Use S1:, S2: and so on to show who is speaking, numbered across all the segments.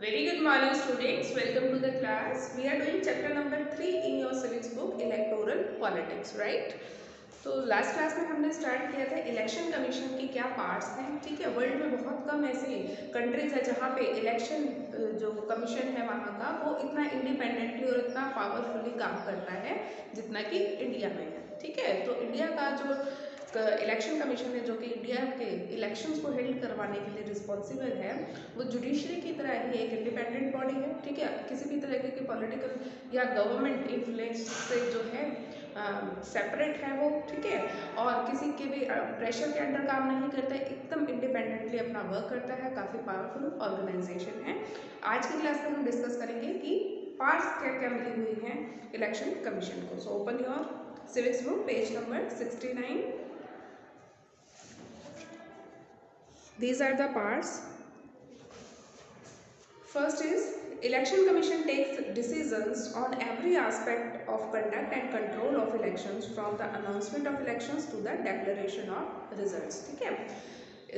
S1: Very good morning students, welcome to the class. We are doing chapter number 3 in your civics book electoral politics, right? तो last class में हमने start किया था election commission के क्या parts हैं, ठीक है। वर्ल्ड में बहुत कम ऐसी कंट्रीज है जहाँ पे इलेक्शन जो कमीशन है वहाँ का वो इतना इंडिपेंडेंटली और इतना पावरफुली काम करता है जितना कि इंडिया में है, ठीक है। तो इंडिया का जो इलेक्शन कमीशन है जो कि इंडिया के इलेक्शंस को हेल्ड करवाने के लिए रिस्पॉन्सिबल है, वो जुडिशरी की तरह ही एक इंडिपेंडेंट बॉडी है, ठीक है। किसी भी तरह के पॉलिटिकल या गवर्नमेंट इन्फ्लुएंस से जो है सेपरेट है वो, ठीक है। और किसी के भी प्रेशर के अंडर काम नहीं करता है, एकदम इंडिपेंडेंटली अपना वर्क करता है। काफ़ी पावरफुल ऑर्गेनाइजेशन है। आज की क्लास में हम डिस्कस करेंगे कि पार्ट्स क्या क्या मिली हुई हैं इलेक्शन कमीशन को। So open your civics book page number 69. These are the parts. First is election commission takes decisions on every aspect of conduct and control of elections from the announcement of elections to the declaration of results, ठीक है।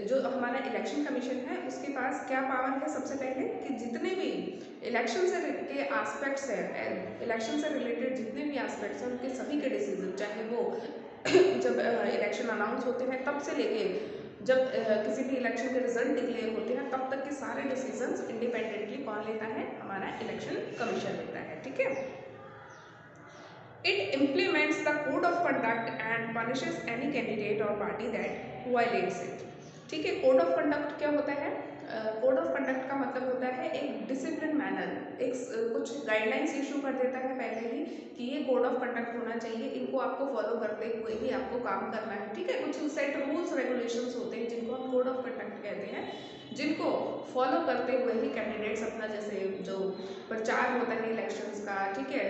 S1: जो हमारा election commission है उसके पास क्या power है, सबसे पहले कि जितने भी इलेक्शन से के एस्पेक्ट्स है, इलेक्शन से रिलेटेड जितने भी एस्पेक्ट्स हैं उनके सभी के डिसीजन, चाहे वो जब इलेक्शन अनाउंस होते हैं तब से लेके जब किसी भी इलेक्शन के रिजल्ट डिक्लेयर होते हैं तब तक के सारे डिसीजंस इंडिपेंडेंटली कौन लेता है, हमारा इलेक्शन कमीशन लेता है, ठीक है। It implements the code of conduct and punishes any candidate और पार्टी दैट वायलेट्स इट, ठीक है। कोड ऑफ कंडक्ट क्या होता है? कोड ऑफ कंडक्ट का मतलब होता है एक डिसिप्लिन मैनर, एक कुछ गाइडलाइंस इशू कर देता है पहले ही कि ये कोड ऑफ कंडक्ट होना चाहिए, इनको आपको फॉलो करते हुए ही आपको काम करना है, ठीक है। कुछ सेट रूल्स रेगुलेशंस होते हैं जिनको हम कोड ऑफ कंडक्ट कहते हैं, जिनको फॉलो करते हुए ही कैंडिडेट्स अपना जैसे जो प्रचार होता है इलेक्शंस का, ठीक है,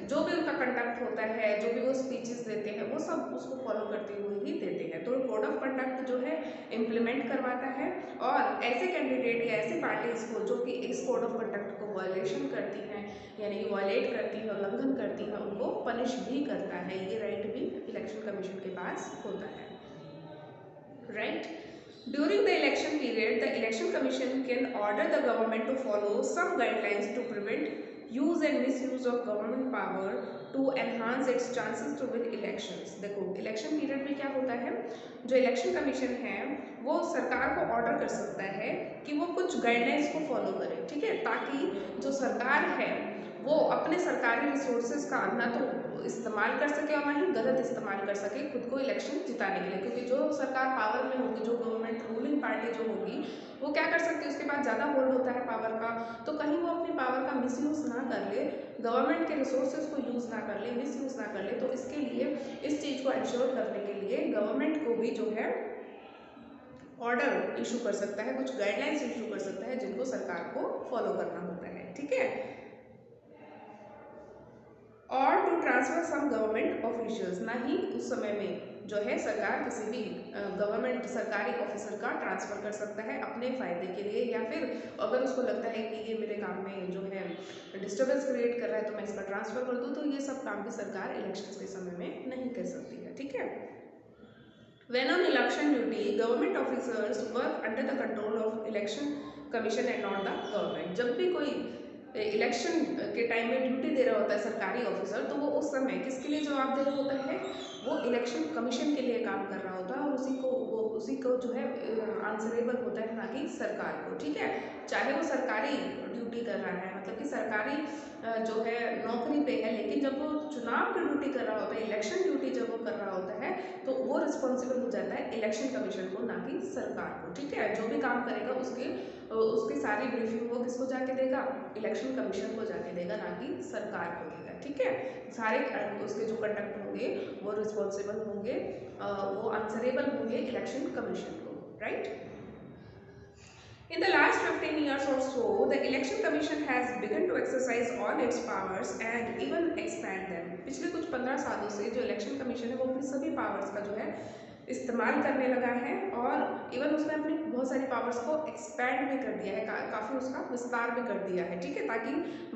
S1: जो भी उनका कंडक्ट होता है, जो भी वो स्पीचेस देते हैं वो सब उसको फॉलो करते हुए ही देते हैं। तो कोड ऑफ कंडक्ट जो है इम्प्लीमेंट करवाता है और ऐसे कैंडिडेट या ऐसी पार्टीज को जो कि इस कोड ऑफ कंडक्ट को वायलेशन करती हैं यानी वायलेट करती है, उल्लंघन करती है, उनको पनिश भी करता है। ये राइट भी इलेक्शन कमीशन के पास होता है, right. During the election period, the election commission can order the government to follow some guidelines to prevent use and misuse of government power to enhance its chances to win elections। देखो election period में क्या होता है, जो election commission है वो सरकार को ऑर्डर कर सकता है कि वो कुछ गाइडलाइंस को फॉलो करे, ठीक है, ताकि जो सरकार है वो अपने सरकारी रिसोर्सेज का ना तो इस्तेमाल कर सके और ना ही गलत इस्तेमाल कर सके खुद को इलेक्शन जिताने के लिए। क्योंकि जो सरकार पावर में होगी, जो गवर्नमेंट रूलिंग पार्टी जो होगी, वो क्या कर सकती है, उसके पास ज़्यादा होल्ड होता है पावर का, तो कहीं वो अपनी पावर का मिसयूज़ ना कर ले, गवर्नमेंट के रिसोर्सेज को यूज़ ना कर ले, मिसयूज़ ना कर ले। तो इसके लिए इस चीज़ को इंश्योर करने के लिए गवर्नमेंट को भी जो है ऑर्डर इशू कर सकता है, कुछ गाइडलाइंस इशू कर सकता है जिनको सरकार को फॉलो करना होता है, ठीक है। और to transfer some government officials, ना ही उस समय में जो है सरकार किसी भी गवर्नमेंट सरकारी ऑफिसर का ट्रांसफ़र कर सकता है अपने फ़ायदे के लिए, या फिर अगर उसको लगता है कि ये मेरे काम में जो है डिस्टर्बेंस क्रिएट कर रहा है तो मैं इसका ट्रांसफ़र कर दूँ, तो ये सब काम भी सरकार इलेक्शन के समय में नहीं कर सकती है, ठीक है। When on election duty, government officers work under the control of election commission and not the government। जब भी कोई इलेक्शन के टाइम में ड्यूटी दे रहा होता है सरकारी ऑफिसर, तो वो उस समय किसके लिए जवाबदेह होता है, वो इलेक्शन कमीशन के लिए काम कर रहा होता है और उसी को जो है आंसरेबल होता है, ना कि सरकार को, ठीक है। चाहे वो सरकारी ड्यूटी कर रहा है, मतलब कि सरकारी जो है नौकरी पे है, लेकिन जब वो चुनाव की ड्यूटी कर रहा होता है, इलेक्शन ड्यूटी जब वो कर रहा होता है, तो वो रिस्पॉन्सिबल हो जाता है इलेक्शन कमीशन को, ना कि सरकार को, ठीक है। जो भी काम करेगा उसकी सारी ब्रीफिंग वो किसको जाके देगा, इलेक्शन कमीशन को जाके देगा, ना कि सरकार को देगा, ठीक है। सारे उसके जो कंडक्ट होंगे वो रिस्पॉन्सिबल होंगे, वो आंसरेबल होंगे इलेक्शन कमीशन को, right. In the last 15 years or so, the Election Commission has begun to exercise all its powers and even expand them। पिछले कुछ 15 सालों से जो इलेक्शन कमीशन है वो अपनी सभी पावर्स का जो है इस्तेमाल करने लगा है और इवन उसने अपनी बहुत सारी पावर्स को एक्सपैंड भी कर दिया है, काफ़ी उसका विस्तार भी कर दिया है, ठीक है, ताकि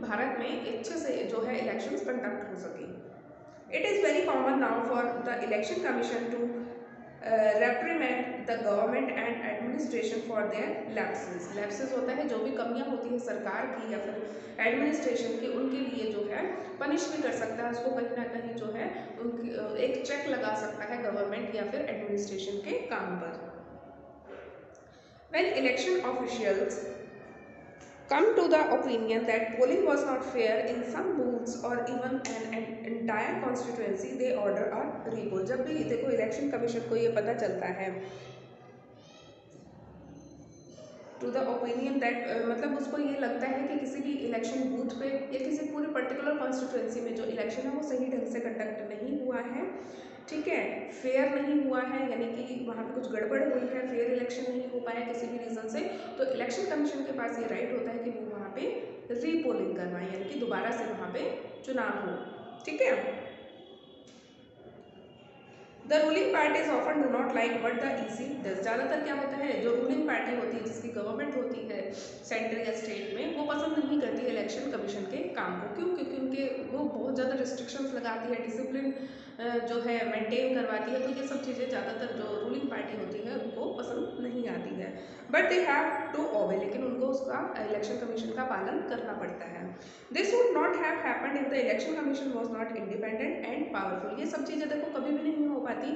S1: भारत में अच्छे से जो है इलेक्शंस कंडक्ट हो सके। It is very common now for the Election Commission to reprimand the government and administration for their lapses. Lapses होता है जो भी कमियां होती है सरकार की या फिर एडमिनिस्ट्रेशन की, उनके लिए जो है पनिश भी कर सकता है उसको, कहीं ना कहीं जो है उनकी एक चेक लगा सकता है गवर्नमेंट या फिर एडमिनिस्ट्रेशन के काम पर। When election officials come to the opinion that polling was not fair in some booths or even an entire constituency, they order a recall। जब भी देखो इलेक्शन कमीशन को ये पता चलता है टू द ओपिनियन दैट मतलब उसको ये लगता है कि किसी भी इलेक्शन बूथ पे या किसी पूरी पर्टिकुलर कॉन्स्टिट्यूएंसी में जो इलेक्शन है वो सही ढंग से कंडक्ट नहीं हुआ है, ठीक है, फेयर नहीं हुआ है, यानी कि वहाँ पे कुछ गड़बड़ हुई है, फेयर इलेक्शन नहीं हो पाया किसी भी रीज़न से, तो इलेक्शन कमीशन के पास ये राइट होता है कि वो वहाँ पे रीपोलिंग करवाएं, यानी कि दोबारा से वहाँ पे चुनाव हो, ठीक है। The ruling parties often do not like what the EC does. ज़्यादातर क्या होता है, जो रूलिंग पार्टी होती है जिसकी गवर्नमेंट होती है सेंटर या स्टेट में, वो पसंद नहीं करती है इलेक्शन कमीशन के काम को। क्यों? क्योंकि उनके वो बहुत ज़्यादा रिस्ट्रिक्शंस लगाती है, डिसिप्लिन जो है मेंटेन करवाती है, तो ये सब चीज़ें ज़्यादातर जो रूलिंग पार्टी होती है उनको पसंद नहीं आती है। But they have to obey, लेकिन उनको उसका इलेक्शन कमीशन का पालन करना पड़ता है। This would not have happened if the election commission was not independent and powerful. ये सब चीज़ें देखो कभी भी नहीं हो पाती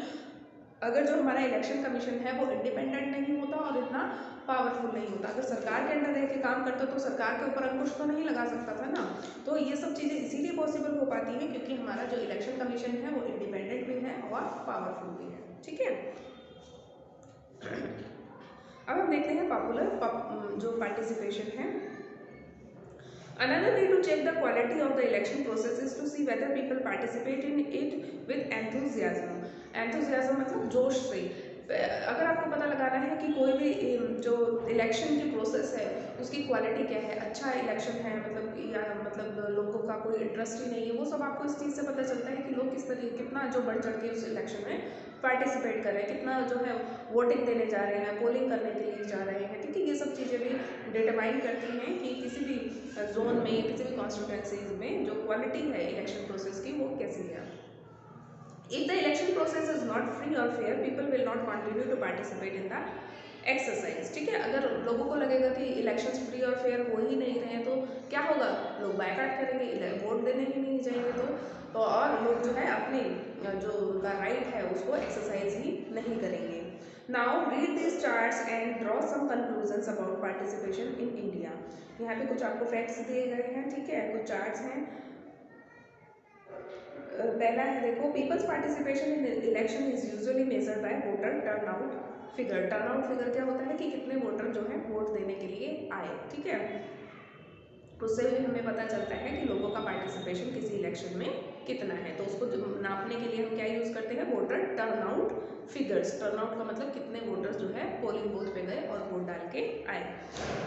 S1: अगर जो हमारा इलेक्शन कमीशन है वो इंडिपेंडेंट नहीं होता और इतना पावरफुल नहीं होता। अगर सरकार के अंडर रह के काम करता तो सरकार के ऊपर अंकुश तो नहीं लगा सकता था ना। तो ये सब चीज़ें इसीलिए पॉसिबल हो पाती हैं क्योंकि हमारा जो इलेक्शन कमीशन है वो इंडिपेंडेंट भी है और पावरफुल भी है, ठीक है। अब हम देखते हैं पॉपुलर जो पार्टिसिपेशन है। Another way to check the quality of the election process is to see whether people participate in it with enthusiasm। enthusiasm मतलब जोश से। अगर आपको पता लगाना है कि कोई भी जो इलेक्शन की प्रोसेस है उसकी क्वालिटी क्या है, अच्छा इलेक्शन है मतलब या मतलब लोगों का कोई इंटरेस्ट ही नहीं है, वो सब आपको इस चीज़ से पता चलता है कि लोग किस तरीके कितना जो बढ़ चढ़ के उस इलेक्शन में पार्टिसिपेट कर रहे हैं, कितना जो है वोटिंग देने जा रहे हैं, पोलिंग करने के लिए जा रहे हैं, ठीक है। ये सब चीज़ें भी डिटरमाइन करती हैं कि किसी भी जोन में किसी भी कॉन्स्टिट्यूएंसीज में जो क्वालिटी है इलेक्शन प्रोसेस की वो कैसी है। If the election process is not free or fair, people will not continue to participate in the exercise, ठीक है। अगर लोगों को लगेगा कि इलेक्शंस फ्री और फेयर हो ही नहीं रहे हैं तो क्या होगा, लोग बायकॉट करेंगे, वोट देने ही नहीं जाएंगे, तो और लोग जो है अपनी जो उनका राइट है उसको एक्सरसाइज ही नहीं करेंगे। Now read this charts and draw some conclusions about participation in India. यहाँ पे कुछ आपको फैक्ट्स दिए गए हैं, ठीक है, कुछ चार्ट्स हैं। पहला है देखो, peoples participation in election is usually measured by voter turnout figure. Turnout figure क्या होता है कि कितने वोटर जो है वोट देने के लिए आए, ठीक है। उससे भी हमें पता चलता है कि लोगों का पार्टिसिपेशन किसी इलेक्शन में कितना है, तो उसको नापने के लिए हम क्या यूज़ करते हैं, वोटर टर्नआउट फिगर्स। टर्नआउट का मतलब कितने वोटर्स जो है पोलिंग बूथ पे गए और वोट डाल के आए।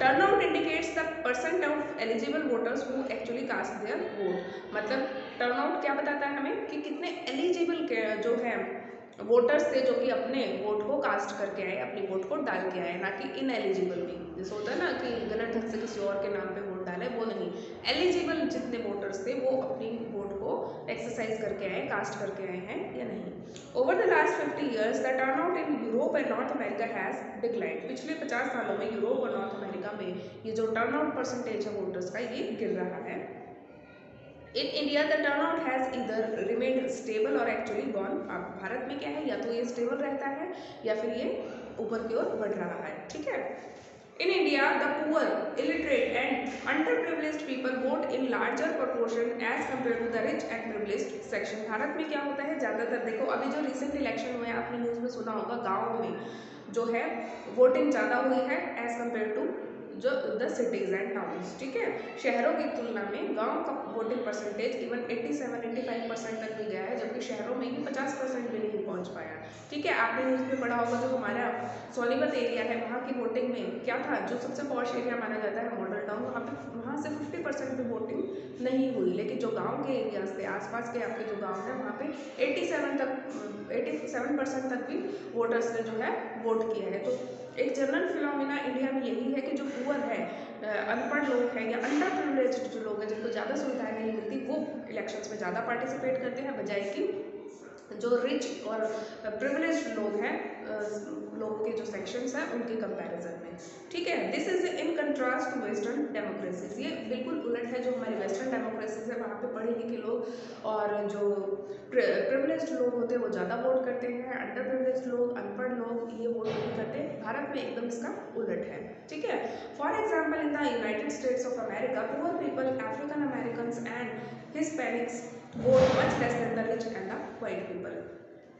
S1: Turnout indicates the percent of eligible voters who actually cast their vote. मतलब टर्नआउट क्या बताता है हमें कि कितने एलिजिबल जो है वोटर्स थे जो कि अपने वोट को कास्ट करके आए, अपनी वोट को डाल के आए, ना कि इनएलिजिबल भी। जैसे होता है ना कि गलत ढंग से किसी और के नाम पे वोट डाले, वो नहीं। एलिजिबल जितने वोटर्स थे वो अपनी वोट को एक्सरसाइज करके आए, कास्ट करके आए हैं या नहीं। Over the last 50 years the turnout in Europe and north America has declined. पिछले 50 सालों में यूरोप और नॉर्थ अमेरिका में ये जो टर्नआउट परसेंटेज है वोटर्स का ये गिर रहा है। In India the turnout has इधर रिमेन्ड स्टेबल और एक्चुअली गॉन अप। भारत में क्या है, या तो ये स्टेबल रहता है या फिर ये ऊपर की ओर बढ़ रहा है, ठीक है। In India the poor, illiterate and under privileged people vote in larger proportion as compare to the rich and privileged section. Bharat में क्या होता है, ज़्यादातर देखो अभी जो रिसेंट इलेक्शन हुए आपने न्यूज़ में सुना होगा, गाँव में जो है वोटिंग ज़्यादा हुई है एज कम्पेयर टू जो द सिटीज़ एंड टाउन्स, ठीक है। शहरों की तुलना में गांव का वोटिंग परसेंटेज इवन 87-85% तक भी गया है, जबकि शहरों में ही 50% भी नहीं पहुंच पाया, ठीक है। आपने न्यूज़ में पढ़ा होगा जो हमारा सोनीपत एरिया है वहाँ की वोटिंग में क्या था, जो सबसे पॉश एरिया माना जाता है मॉडल टाउन, वहाँ से 50% भी वोटिंग नहीं हुई। लेकिन जो गाँव के एरियाज थे, आसपास के आपके जो गाँव हैं, वहाँ पे 87% तक भी वोटर्स ने जो है वोट किया है। तो एक जनरल फिनोमिना इंडिया में यही है कि जो पुअर है, अनपढ़ लोग हैं या अंडर प्रिविलेज्ड जो लोग हैं जिनको ज़्यादा सुविधाएं नहीं मिलती, वो इलेक्शंस में ज़्यादा पार्टिसिपेट करते हैं, बजाय कि जो रिच और प्रिविलेज्ड लोग हैं लोगों के जो सेक्शंस हैं उनके कंपैरिजन में, ठीक है। This is in contrast to western democracies, ये बिल्कुल उलट है। जो हमारी वेस्टर्न डेमोक्रेसीज है वहाँ पे पढ़े लिखे लोग और जो प्रिविलेज्ड लोग होते हैं वो ज़्यादा वोट करते हैं, अंडर प्रिविलेज्ड लोग, अनपढ़ लोग ये वोट नहीं करते। भारत में एकदम इसका उलट है, ठीक है। For example in the United states of America poor people, African American and Hispanics vote much less than the rich and the white people.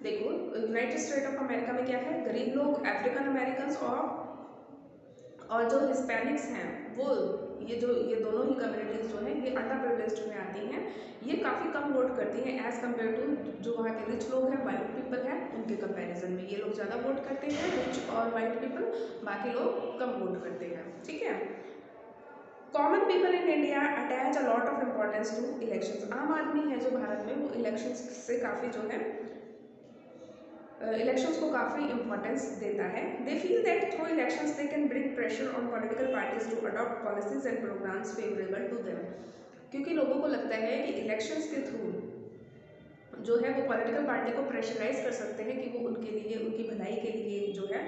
S1: देखो यूनाइटेड स्टेट ऑफ अमेरिका में क्या है, गरीब लोग, अफ्रीकन अमेरिकन और जो हिस्पैनिक्स हैं वो ये दोनों ही कम्युनिटीज़ जो हैं ये अंडर प्रिविलेज्ड में आती हैं, ये काफ़ी कम वोट करती हैं एज़ कम्पेयर टू जो वहाँ के रिच लोग हैं, वाइट पीपल हैं, उनके कंपैरिजन में ये लोग ज़्यादा वोट करते हैं, रिच और वाइट पीपल, बाकी लोग कम वोट करते हैं, ठीक है। Common people in India attach a lot of importance to elections, आम आदमी है जो भारत में वो इलेक्शंस से काफ़ी जो है इलेक्शंस को काफ़ी इंपॉर्टेंस देता है। They feel that through elections they can bring pressure on political parties to adopt policies and programmes favourable to them, क्योंकि लोगों को लगता है कि इलेक्शंस के थ्रू जो है वो पॉलिटिकल पार्टी को प्रेशराइज कर सकते हैं कि वो उनके लिए, उनकी भलाई के लिए जो है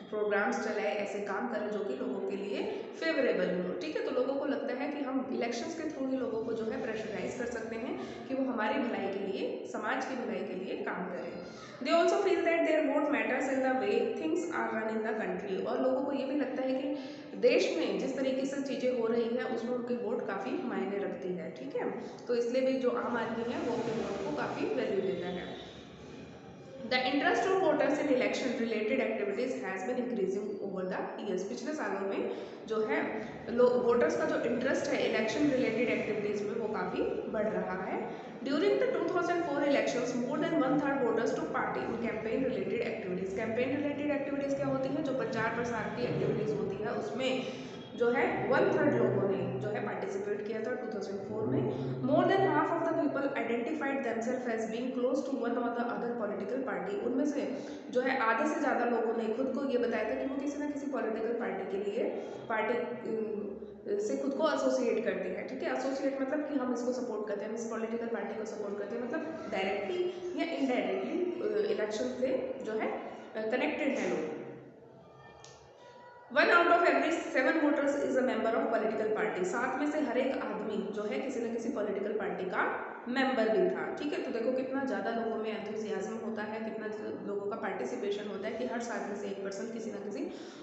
S1: प्रोग्राम्स चलाए, ऐसे काम करें जो कि लोगों के लिए फेवरेबल हो, ठीक है। तो लोगों को लगता है कि हम इलेक्शंस के थ्रू ही लोगों को जो है प्रेशराइज कर सकते हैं कि वो हमारी भलाई के लिए, समाज की भलाई के लिए काम करें। They also feel that their vote matters in the way things are run in the country, और लोगों को ये भी लगता है कि देश में जिस तरीके से चीज़ें हो रही है उसमें उनकी वोट काफ़ी मायने रखती है, ठीक है। तो इसलिए भी जो आम आदमी है वो अपने वोट को काफ़ी वैल्यू देता है। The interest of voters in election related activities has been increasing over the years, पिछले सालों में जो है वोटर्स का जो इंटरेस्ट है इलेक्शन रिलेटेड एक्टिविटीज़ में वो काफ़ी बढ़ रहा है। During the 2004 elections more than 1/3 voters to party in campaign related activities. Campaign related activities क्या होती हैं, जो प्रचार प्रसार की एक्टिविटीज़ होती है उसमें जो है 1/3 लोगों ने जो है पार्टिसिपेट किया था 2004 में। More than half of the people identified themself as being close to one or the other political party, उनमें से जो है आधे से ज़्यादा लोगों ने खुद को ये बताया था कि वो किसी ना किसी पॉलिटिकल पार्टी के लिए, पार्टी से खुद को एसोसिएट करते हैं, ठीक है। एसोसिएट मतलब कि हम इसको सपोर्ट करते हैं, हम इस पॉलिटिकल पार्टी को सपोर्ट करते हैं, मतलब डायरेक्टली या इनडायरेक्टली इलेक्शन से जो है कनेक्टेड है लोग। 1 out of every 7 voters is a member of political party, 7 में से हर एक आदमी जो है किसी न किसी पॉलिटिकल पार्टी का मेंबर भी था, ठीक है। तो देखो कितना ज़्यादा लोगों में एंथुसियाज्म होता है, कितना लोगों का पार्टिसिपेशन होता है कि हर 7 में से एक पर्सन किसी न किसी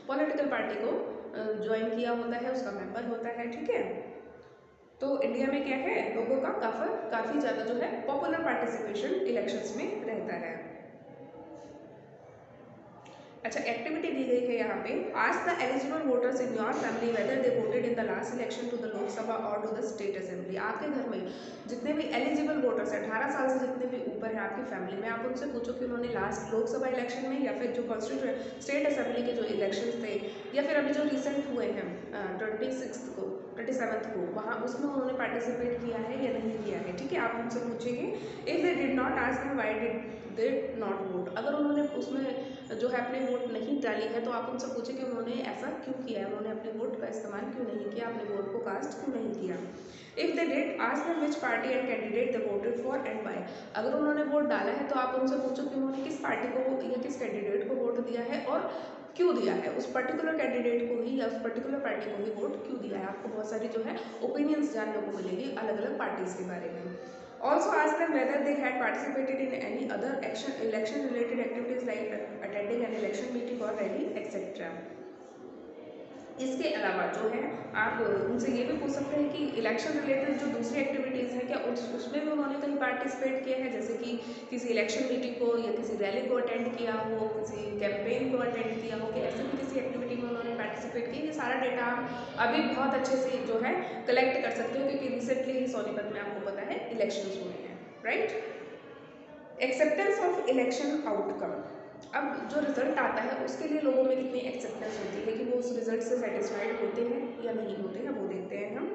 S1: पॉलिटिकल पार्टी को ज्वाइन किया होता है, उसका मेंबर होता है, ठीक है। तो इंडिया में क्या है, लोगों का काफ़ी ज़्यादा जो है पॉपुलर पार्टिसिपेशन इलेक्शंस में रहता है। अच्छा, एक्टिविटी दी गई है यहाँ पे, ask the eligible voters in your family whether they voted in the last election to the Lok Sabha और टू द स्टेट असेंबली। आपके घर में जितने भी एलिजिबल वोटर्स हैं 18 साल से जितने भी ऊपर हैं आपकी फैमिली में, आप उनसे पूछो कि उन्होंने लास्ट लोकसभा इलेक्शन में या फिर जो कॉन्स्टिट्यूंट स्टेट असेंबली के जो इलेक्शन थे या फिर अभी जो रिसेंट हुए हैं 27 को वहाँ उसमें उन्होंने पार्टिसिपेट किया है या नहीं किया है, ठीक है। आप उनसे पूछेंगे। If they did not ask them why did they not vote, अगर उन्होंने उसमें जो है अपनी वोट नहीं डाली है तो आप उनसे पूछें कि उन्होंने ऐसा क्यों किया है, उन्होंने अपने वोट का इस्तेमाल क्यों नहीं किया, अपने वोट को कास्ट क्यों नहीं किया। If they did ask them which party and candidate they voted for and why, अगर उन्होंने वोट डाला है तो आप उनसे पूछो कि उन्होंने किस पार्टी को या किस कैंडिडेट को वोट दिया है और क्यों दिया है, उस पर्टिकुलर कैंडिडेट को ही या उस पर्टिकुलर पार्टी को ही वोट क्यों दिया है। आपको बहुत सारी जो है ओपिनियंस जानने को मिलेगी अलग अलग पार्टीज़ के बारे में। Also ask them whether they had participated in any other election related activities like attending an election meeting or rally etc. इसके अलावा जो है आप उनसे ये भी पूछ सकते हैं कि इलेक्शन रिलेटेड जो दूसरी एक्टिविटीज़ हैं क्या उसमें भी उन्होंने कहीं पार्टिसिपेट किया है, जैसे कि किसी इलेक्शन मीटिंग को या किसी रैली को अटेंड किया हो, किसी कैंपेन को अटेंड किया हो, कि ऐसे भी किसी एक्टिविटी में उन्होंने पार्टिसिपेट किया। ये सारा डेटा आप अभी बहुत अच्छे से जो है कलेक्ट कर सकते हो क्योंकि रिसेंटली ही सोनीपत में आपको पता है इलेक्शंस हुए हैं, right. Acceptance of election outcome, अब जो रिजल्ट आता है उसके लिए लोगों में कितनी एक्सेप्टेंस होती है कि वो उस रिजल्ट से सेटिस्फाइड होते हैं या नहीं होते हैं, वो देखते हैं हम।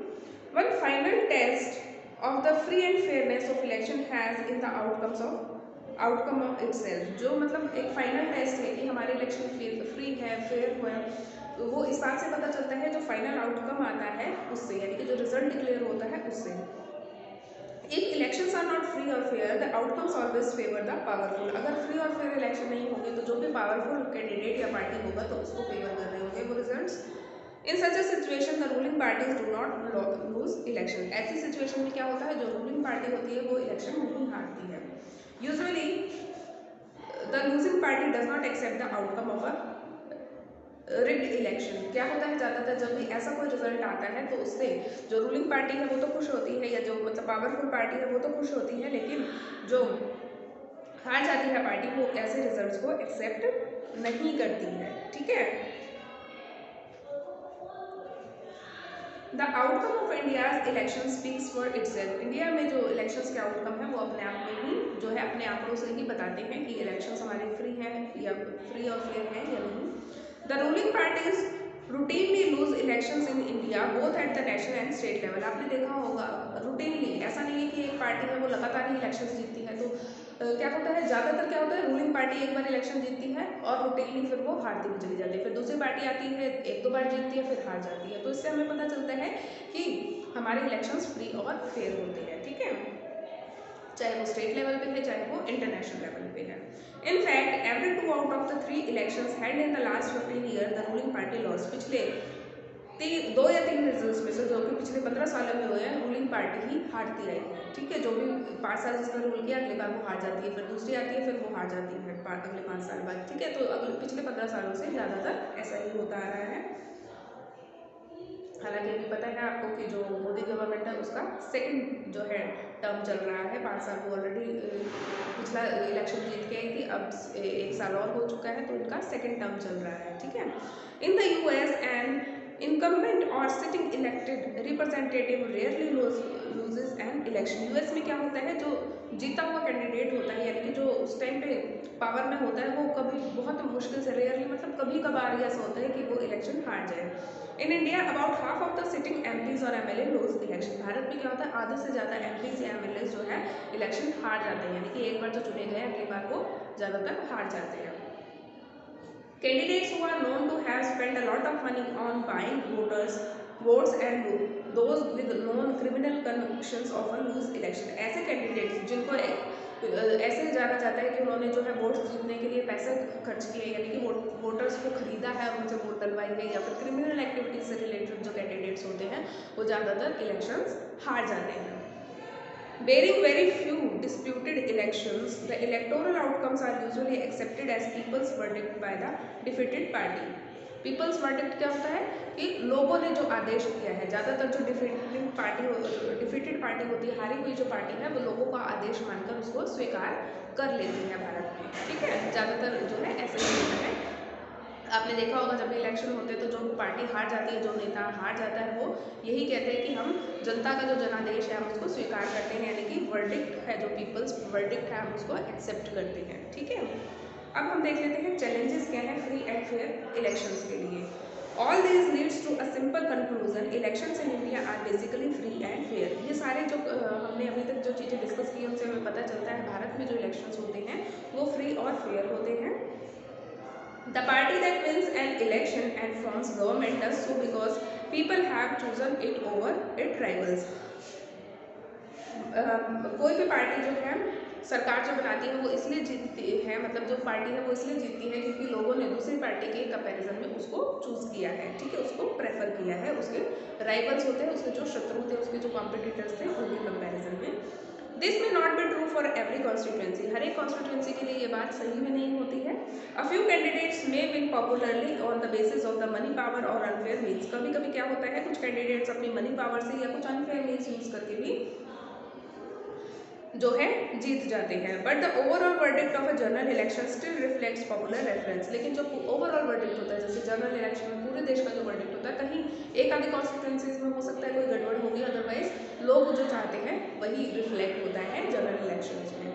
S1: One final test of the free and fairness of election has in the outcome of itself, जो मतलब एक फाइनल टेस्ट है कि हमारे इलेक्शन फ्री है, फेयर हुआ है, तो वो इस बात से पता चलता है जो फाइनल आउटकम आता है उससे, यानी कि जो रिजल्ट डिक्लेयर होता है उससे। If elections are are not free और fair the outcomes always favour the powerful. अगर फ्री और फेयर इलेक्शन नहीं होंगे तो जो भी पावरफुल कैंडिडेट या पार्टी होगा तो उसको फेवर कर रहे होंगे वो results. In such a situation the ruling parties do not lose election. ऐसी सिचुएशन में क्या होता है, जो रूलिंग पार्टी होती है वो इलेक्शन नहीं हारती है। Usually the losing party does not accept the outcome of a rigged election. क्या होता है, ज़्यादातर जब भी ऐसा कोई रिजल्ट आता है तो उससे जो रूलिंग पार्टी है वो तो खुश होती है, या जो मतलब पावरफुल पार्टी है वो तो खुश होती है, लेकिन जो हार जाती है पार्टी वो ऐसे रिजल्ट्स को एक्सेप्ट नहीं करती है। ठीक है, the outcome of India's election speaks for itself. India में जो इलेक्शंस के आउटकम है वो अपने आप में ही जो है अपने आंकड़ों से ही बताते हैं कि इलेक्शंस हमारे फ्री हैं या फ्री और फेयर हैं या नहीं। The ruling parties routinely lose elections in India both at the national and state level. आपने देखा होगा रूटीनली, ऐसा नहीं है कि एक पार्टी है वो लगातार ही इलेक्शंस जीतती है। तो क्या होता है, ज़्यादातर क्या होता है, रूलिंग पार्टी एक बार इलेक्शन जीतती है और रूटीनली फिर वो हारती भी चली जाती है, फिर दूसरी पार्टी आती है, एक दो बार जीतती है, फिर हार जाती है। तो इससे हमें पता चलता है कि हमारे इलेक्शंस फ्री और फेयर होते हैं। ठीक है, चाहे वो स्टेट लेवल पे है चाहे वो इंटरनेशनल लेवल पे है। In fact every 2 out of the 3 elections held in the last 15 year the ruling party lost. पिछले 2 या 3 रिजल्ट्स में से जो कि पिछले 15 सालों में हुए हैं, रूलिंग पार्टी ही हारती आई है। ठीक है, जो भी 5 साल जिसने रूल किया अगले बार वो हार जाती है, फिर दूसरी आती है, फिर वो हार जाती है अगले 5 साल बाद। ठीक है, तो अगले पिछले 15 सालों से ज़्यादातर ऐसा ही होता आ रहा है। हालांकि अभी पता है आपको कि जो मोदी गवर्नमेंट है उसका सेकंड जो है टर्म चल रहा है, 5 साल वो ऑलरेडी पिछला इलेक्शन जीत के आई थी, अब 1 साल और हो चुका है, तो इनका सेकंड टर्म चल रहा है। ठीक है, in the US and incumbent और sitting elected representative rarely loses an election. US में क्या होता है, जो जीता हुआ कैंडिडेट होता है यानी कि जो उस टाइम पे पावर में होता है वो कभी बहुत मुश्किल से, रेयरली मतलब कभी कभार ही ऐसा होता है कि वो इलेक्शन हार जाए। In India about half of the sitting MPs और एमएलए लूज इलेक्शन। भारत में क्या होता है, आधे से ज़्यादा एमपीज या एमएलए जो है इलेक्शन हार जाते हैं, यानी कि एक बार जो चुने गए अगली बार वो ज़्यादातर हार जाते हैं। Candidates who are known to have spent a lot of money on buying votes and those with known criminal convictions often lose election। ऐसे कैंडिडेट्स जिनको ऐसे जाना जाता है कि उन्होंने जो है वोट्स जीतने के लिए पैसे खर्च किए, यानी कि वोटर्स को खरीदा है और उनसे वोट डलवाई है, या फिर क्रिमिनल एक्टिविटीज से रिलेटेड जो कैंडिडेट्स होते हैं वो ज़्यादातर इलेक्शंस हार जाते हैं। Barring very few disputed elections, the electoral outcomes are usually accepted as people's verdict by the defeated party. People's verdict क्या होता है कि लोगों ने जो आदेश दिया है, ज़्यादातर जो डिफीटेड पार्टी होती है, हारी हुई जो पार्टी है, वो लोगों का आदेश मानकर उसको स्वीकार कर लेती है भारत में। ठीक है, ज़्यादातर जो है ऐसे ही होता है। आपने देखा होगा जब भी इलेक्शन होते हैं तो जो पार्टी हार जाती है, जो नेता हार जाता है, वो यही कहते हैं कि हम जनता का जो जनादेश है हम उसको स्वीकार करते हैं, यानी कि वर्डिक्ट है, जो पीपल्स वर्डिक्ट है हम उसको एक्सेप्ट करते हैं। ठीक है, अब हम देख लेते हैं चैलेंजेस क्या है फ्री एंड फेयर इलेक्शंस के लिए। All this leads to a simple conclusion, elections in India are basically free and fair. ये सारे जो हमने अभी तक जो चीज़ें डिस्कस की उनसे हमें पता चलता है भारत में जो इलेक्शंस होते हैं वो फ्री और फेयर होते हैं। The party that wins an election and forms government does so because people have chosen it over its rivals. कोई भी पार्टी जो है सरकार जो बनाती है वो इसलिए जीतती है, मतलब जो पार्टी है वो इसलिए जीतती है क्योंकि लोगों ने दूसरी पार्टी के कंपैरिजन में उसको चूज किया है। ठीक है, उसको प्रेफर किया है, उसके राइवल्स होते हैं, उसके जो शत्रु थे, उसके जो कॉम्पिटिटर्स थे उनके कंपैरिजन में। This may not be true for every constituency. हर एक कॉन्स्टिट्यूएंसी के लिए ये बात सही में नहीं होती है। A few candidates may win popularly on the basis of the money power और अनफेयर मीन्स। कभी कभी क्या होता है, कुछ कैंडिडेट्स अपनी मनी पावर से या कुछ अनफेयर मीन्स यूज करके भी जो है जीत जाते हैं। But the overall verdict of a general election still reflects popular reference. लेकिन जो ओवरऑल वर्डिक्ट होता है, जैसे जनरल इलेक्शन में पूरे देश का जो वर्डिक्ट होता है, कहीं एक आधी कॉन्स्टिट्यूएंसीज में हो सकता है कोई गड़बड़ होगी, अदरवाइज लोग जो चाहते हैं वही रिफ्लेक्ट होता है जनरल इलेक्शंस में।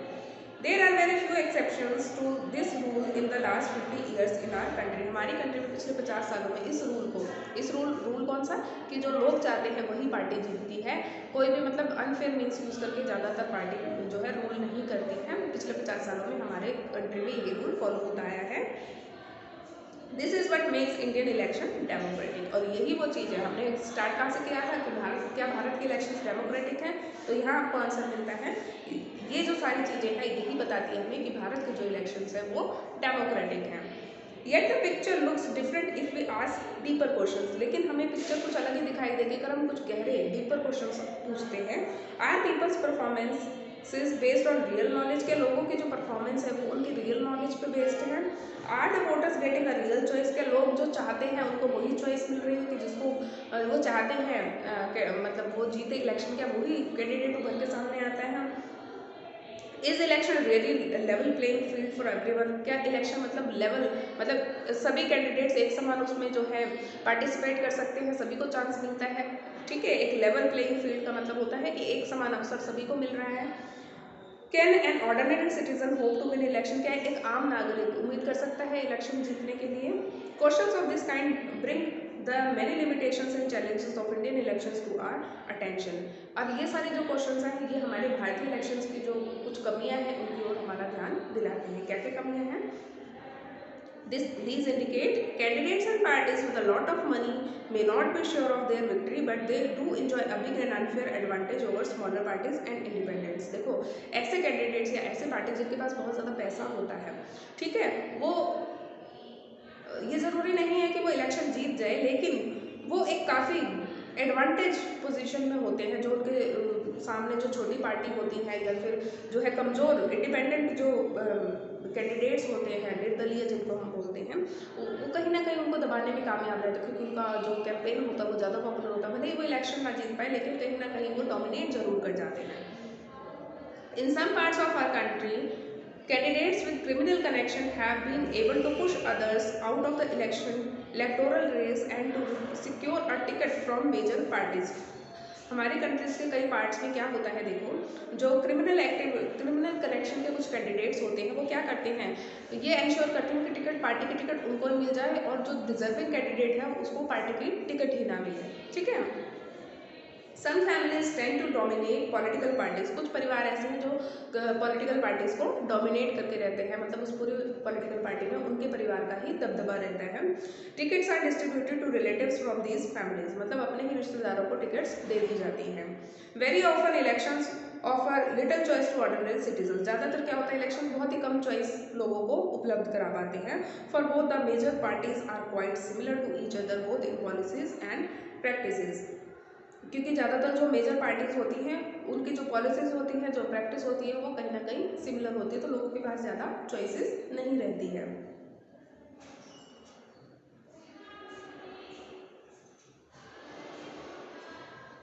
S1: There are very few exceptions to this rule in the last 50 years in our country. हमारी कंट्री में पिछले 50 सालों में इस रूल कौन सा कि जो लोग चाहते हैं वही पार्टी जीतती है, कोई भी मतलब अनफेयर मीन्स यूज़ करके ज़्यादातर पार्टी जो है रूल नहीं करती है। पिछले 50 सालों में हमारे कंट्री में ये रूल फॉलो होता आया है। This is what makes Indian election democratic. और यही वो चीज़ है, हमने स्टार्ट कहाँ से किया था कि भारत के इलेक्शन डेमोक्रेटिक हैं। तो यहाँ आपको आंसर मिलता है। ये जो सारी चीज़ें हैं यही बताती है हमें कि भारत के जो इलेक्शंस हैं वो डेमोक्रेटिक हैं। Yet the picture looks different if we ask deeper questions, लेकिन हमें पिक्चर कुछ अलग ही दिखाई देगी अगर हम कुछ गहरे डीपर क्वेश्चंस पूछते हैं। Are people's performance is based on real knowledge, के लोगों की जो परफॉर्मेंस है वो उनकी रियल नॉलेज पे बेस्ड है। Are the voters getting a real choice, के लोग जो चाहते हैं उनको वही चॉइस मिल रही है कि जिसको वो चाहते हैं, मतलब वो जीते इलेक्शन, क्या वही कैंडिडेट उभर के सामने आता है। Is election really level playing field for everyone, क्या इलेक्शन मतलब लेवल, मतलब सभी कैंडिडेट्स एक समान उसमें जो है पार्टिसिपेट कर सकते हैं, सभी को चांस मिलता है। ठीक है, एक लेवल प्लेइंग फील्ड का मतलब होता है कि एक समान अवसर सभी को मिल रहा है। Can an ordinary citizen hope to win election, क्या एक आम नागरिक उम्मीद कर सकता है इलेक्शन जीतने के लिए। Questions of this kind bring the many limitations and challenges of Indian elections to our attention. अब ये सारे जो क्वेश्चंस हैं ये हमारे भारतीय इलेक्शंस की जो कुछ कमियां हैं उनकी ओर हमारा ध्यान दिलाते हैं। क्या क्या कमियां हैं? These indicate candidates and parties with a lot of money may not be sure of their victory, but they do enjoy a big and unfair advantage over smaller parties and independents। देखो, ऐसे candidates या ऐसे party जिनके पास बहुत ज़्यादा पैसा होता है, ठीक है, वो ये ज़रूरी नहीं है कि वो इलेक्शन जीत जाए, लेकिन वो एक काफ़ी एडवांटेज पोजीशन में होते हैं। जो उनके सामने जो छोटी पार्टी होती है या फिर जो है कमज़ोर इंडिपेंडेंट जो कैंडिडेट्स होते हैं, निर्दलीय जिनको हम बोलते हैं, वो कहीं ना कहीं उनको दबाने में कामयाब रहते हैं, क्योंकि उनका जो कैंपेन होता है वो ज़्यादा पॉपुलर होता है। भले ही वो इलेक्शन ना जीत पाए, लेकिन कहीं ना कहीं वो डोमिनेट जरूर कर जाते हैं। In some parts of our country, candidates with criminal connection have been able to push others out of the electoral race and to secure a ticket from major parties। हमारी कंट्रीज के कई parts में क्या होता है, देखो, जो criminal connection के कुछ कैंडिडेट्स होते हैं वो क्या करते हैं, ये इंश्योर करते हैं कि पार्टी की टिकट उनको ही मिल जाए और जो डिजर्विंग कैंडिडेट है उसको पार्टी की टिकट ही ना मिले। ठीक है। Some families tend to dominate political parties, कुछ परिवार ऐसे हैं जो पॉलिटिकल पार्टीज को डोमिनेट करके रहते हैं, मतलब उस पूरी पॉलिटिकल पार्टी में उनके परिवार का ही दबदबा रहता है। Tickets are distributed to relatives from these families, मतलब अपने ही रिश्तेदारों को टिकट्स दे दी जाती हैं। Very often elections offer little choice to ordinary citizen, ज़्यादातर क्या होता है, इलेक्शन बहुत ही कम चॉइस लोगों को उपलब्ध करा पाते हैं। For both the major parties are quite similar to each other both in policies and practices, क्योंकि ज़्यादातर जो मेजर पार्टीज होती हैं उनकी जो पॉलिसीज होती हैं, जो प्रैक्टिस होती है, वो कहीं ना कहीं सिमिलर होती है, तो लोगों के पास ज़्यादा चॉइसेस नहीं रहती है।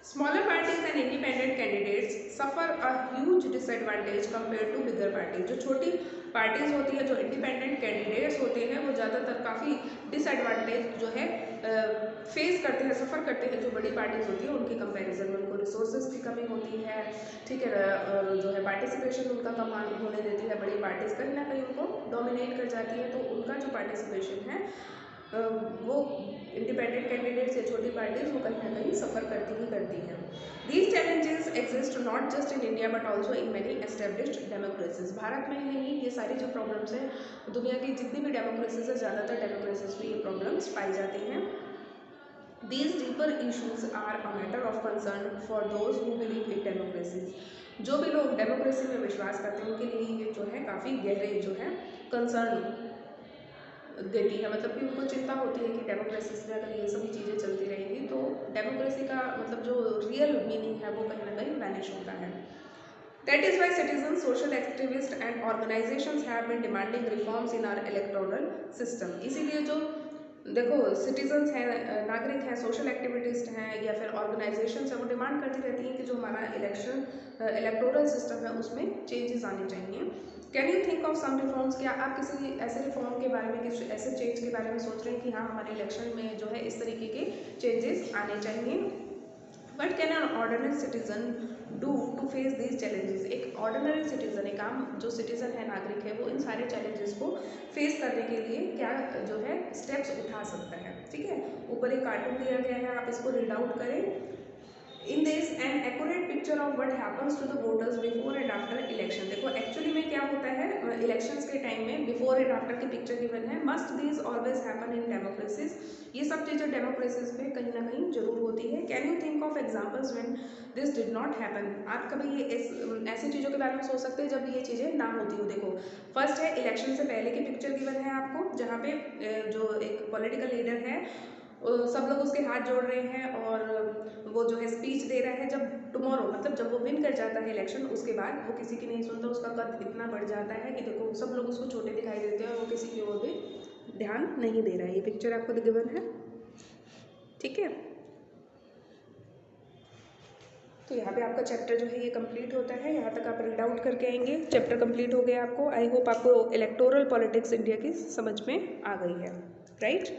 S1: Smaller parties and independent candidates suffer a huge disadvantage compared to bigger parties। जो छोटी पार्टीज होती है, जो इंडिपेंडेंट कैंडिडेट्स होते हैं, वो ज़्यादातर काफ़ी डिसएडवांटेज जो है फेस करते हैं, सफ़र करते हैं जो बड़ी पार्टीज होती है उनके कंपैरिजन में। उनको रिसोर्सेज की कमी होती है, ठीक है, जो है पार्टिसिपेशन उनका कम होने देती है। बड़ी पार्टीज कहीं ना कहीं उनको डोमिनेट कर जाती है, तो उनका जो पार्टिसिपेशन है वो इंडिपेंडेंट कैंडिडेट्स या छोटी पार्टीज वो कहीं ना कहीं सफ़र करती ही करती हैं। These challenges exist not just in India but also in many established democracies. Bharat में ही नहीं, ये सारी जो प्रॉब्लम्स हैं दुनिया की जितनी भी डेमोक्रेसीज है, ज़्यादातर डेमोक्रेसीज में ये प्रॉब्लम्स पाई जाती हैं। These deeper issues are a matter of concern for those who believe in democracies। जो भी लोग डेमोक्रेसी में विश्वास करते हैं उनके लिए ये जो है काफ़ी गहरे जो है कंसर्न देती है, मतलब कि उनको चिंता होती है कि डेमोक्रेसी में अगर ये सभी चीज़ें चलती रहेंगी तो डेमोक्रेसी का मतलब जो रियल मीनिंग है वो कहीं ना कहीं वैनिश होता है। That is why citizens, social activists and organizations have been demanding reforms in our electoral system। इसीलिए जो देखो सिटीजन्स हैं, नागरिक हैं, सोशल एक्टिविटिस्ट हैं या फिर ऑर्गेनाइजेशंस हैं, वो डिमांड करती रहती हैं कि जो हमारा इलेक्टोरल सिस्टम है उसमें चेंजेस आने चाहिए। Can you think of some reforms, क्या आप किसी ऐसे रिफॉर्म के बारे में, किसी ऐसे चेंज के बारे में सोच रहे हैं कि हाँ हमारे इलेक्शन में जो है इस तरीके के चेंजेस आने चाहिए। But can an ordinary citizen do to face these challenges, एक ऑर्डिनरी सिटीजन, एक आम जो सिटीजन है, नागरिक है, वो इन सारे चैलेंजेस को फेस करने के लिए क्या जो है स्टेप्स उठा सकता है। ठीक है, ऊपर एक कार्टून दिया गया है, आप इसको रीड आउट करें। In this, an accurate picture picture of what happens to the voters before and after election. देखो एक्चुअली में क्या होता है इलेक्शंस के टाइम में बिफोर एंड आफ्टर की पिक्चर गिवन है। Must these always happen in democracies. ये सब चीज़ें डेमोक्रेसीज में कहीं ना कहीं जरूर होती है। Can you think of examples when this did not happen. आप कभी ये ऐसी चीज़ों के बारे में सोच सकते हैं जब ये चीज़ें ना होती हो। देखो फर्स्ट है इलेक्शन से पहले की पिक्चर गिवन है आपको, जहाँ पे जो एक पॉलिटिकल लीडर है सब लोग उसके हाथ जोड़ रहे हैं और वो जो है स्पीच दे रहा है। जब टुमारो मतलब जब वो विन कर जाता है इलेक्शन, उसके बाद वो किसी की नहीं सुनता, उसका कद इतना बढ़ जाता है कि देखो सब लोग उसको छोटे दिखाई देते हैं और वो किसी की ओर भी ध्यान नहीं दे रहा है। ये पिक्चर आपको गिवन है, ठीक है। तो यहाँ पे आपका चैप्टर जो है ये कंप्लीट होता है। यहाँ तक आप रीड आउट करके आएंगे, चैप्टर कंप्लीट हो गया आपको। आई होप आपको इलेक्टोरल पॉलिटिक्स इंडिया की समझ में आ गई है, राइट।